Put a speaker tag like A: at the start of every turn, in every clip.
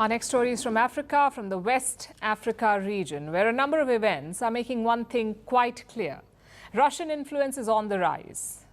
A: Our next story is from Africa, from the West Africa region, where a number of events are making one thing quite clear. Russian influence is on the rise.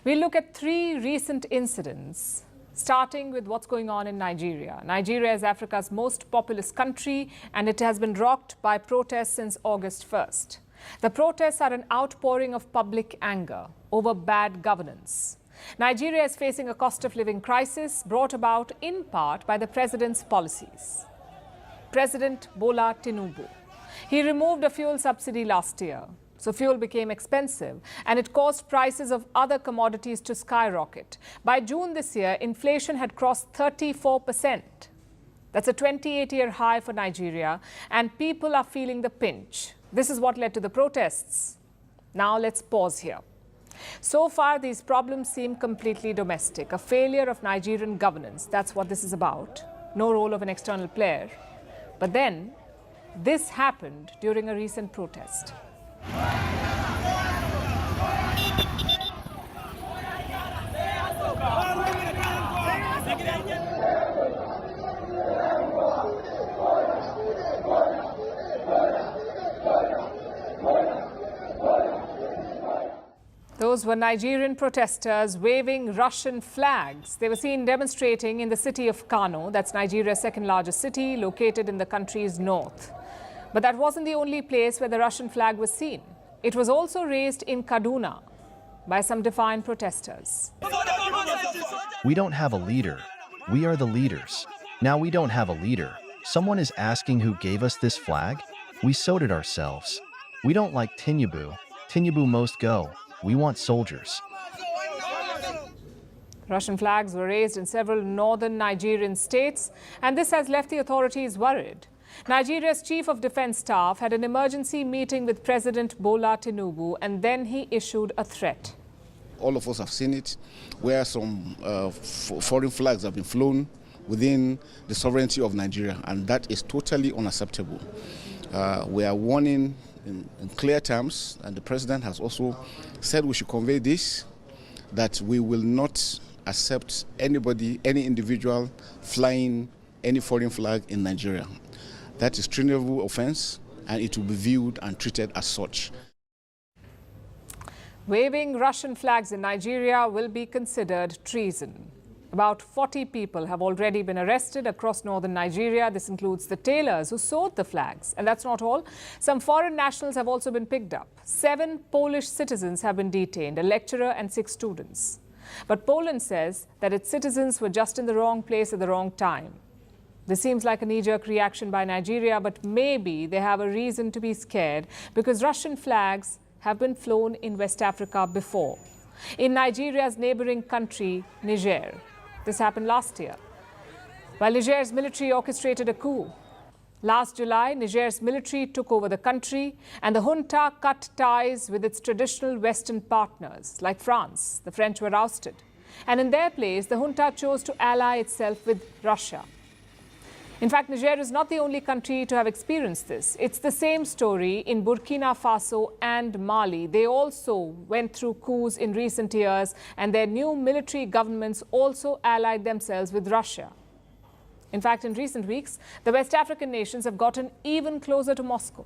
A: We'll look at three recent incidents, starting with what's going on in Nigeria. Nigeria is Africa's most populous country, and it has been rocked by protests since August 1st. The protests are an outpouring of public anger over bad governance. Nigeria is facing a cost of living crisis brought about in part by the president's policies. President Bola Tinubu. He removed a fuel subsidy last year, so fuel became expensive and it caused prices of other commodities to skyrocket. By June this year, inflation had crossed 34%. That's a 28-year high for Nigeria, and people are feeling the pinch. This is what led to the protests. Now let's pause here. So far, these problems seem completely domestic, a failure of Nigerian governance. That's what this is about. No role of an external player. But then, this happened during a recent protest. Those were Nigerian protesters waving Russian flags. They were seen demonstrating in the city of Kano, that's Nigeria's second largest city, located in the country's north. But that wasn't the only place where the Russian flag was seen. It was also raised in Kaduna by some defiant protesters.
B: We don't have a leader. We are the leaders. Now we don't have a leader. Someone is asking who gave us this flag? We sewed it ourselves. We don't like Tinubu. Tinubu must go. We want soldiers.
A: Russian flags were raised in several northern Nigerian states, and this has left the authorities worried. Nigeria's Chief of Defense Staff had an emergency meeting with President Bola Tinubu, and then he issued a threat.
C: All of us have seen it, where some foreign flags have been flown within the sovereignty of Nigeria, and that is totally unacceptable. We are warning in clear terms, and the president has also said we should convey this, that we will not accept anybody, any individual flying any foreign flag in Nigeria. That is a treasonable offense, and it will be viewed and treated as such.
A: Waving Russian flags in Nigeria will be considered treason. About 40 people have already been arrested across northern Nigeria. This includes the tailors who sewed the flags. And that's not all. Some foreign nationals have also been picked up. 7 Polish citizens have been detained, a lecturer and 6 students. But Poland says that its citizens were just in the wrong place at the wrong time. This seems like a knee-jerk reaction by Nigeria, but maybe they have a reason to be scared because Russian flags have been flown in West Africa before. In Nigeria's neighboring country, Niger. This happened last year, while Niger's military orchestrated a coup. Last July, Niger's military took over the country, and the junta cut ties with its traditional Western partners, like France. The French were ousted. And in their place, the junta chose to ally itself with Russia. In fact, Niger is not the only country to have experienced this. It's the same story in Burkina Faso and Mali. They also went through coups in recent years, and their new military governments also allied themselves with Russia. In fact, in recent weeks, the West African nations have gotten even closer to Moscow.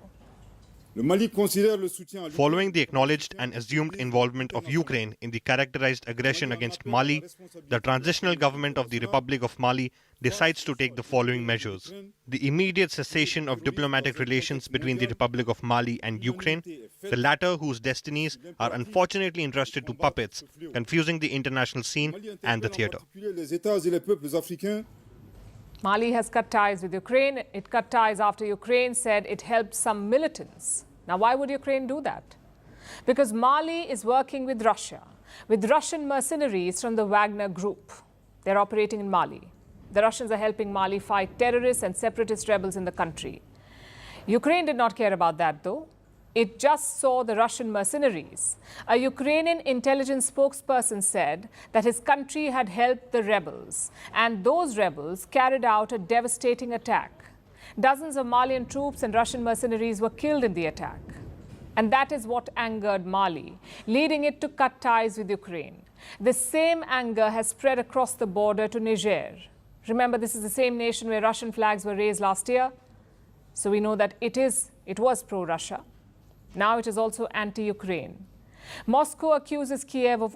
D: Following the acknowledged and assumed involvement of Ukraine in the characterized aggression against Mali, the transitional government of the Republic of Mali decides to take the following measures. The immediate cessation of diplomatic relations between the Republic of Mali and Ukraine, the latter whose destinies are unfortunately entrusted to puppets, confusing the international scene and the theater.
A: Mali has cut ties with Ukraine. It cut ties after Ukraine said it helped some militants. Now, why would Ukraine do that? Because Mali is working with Russia, with Russian mercenaries from the Wagner Group. They're operating in Mali. The Russians are helping Mali fight terrorists and separatist rebels in the country. Ukraine did not care about that, though. It just saw the Russian mercenaries. A Ukrainian intelligence spokesperson said that his country had helped the rebels, and those rebels carried out a devastating attack. Dozens of Malian troops and Russian mercenaries were killed in the attack. And that is what angered Mali, leading it to cut ties with Ukraine. The same anger has spread across the border to Niger. Remember, this is the same nation where Russian flags were raised last year. So we know that it was pro-Russia. Now it is also anti-Ukraine. Moscow accuses Kiev of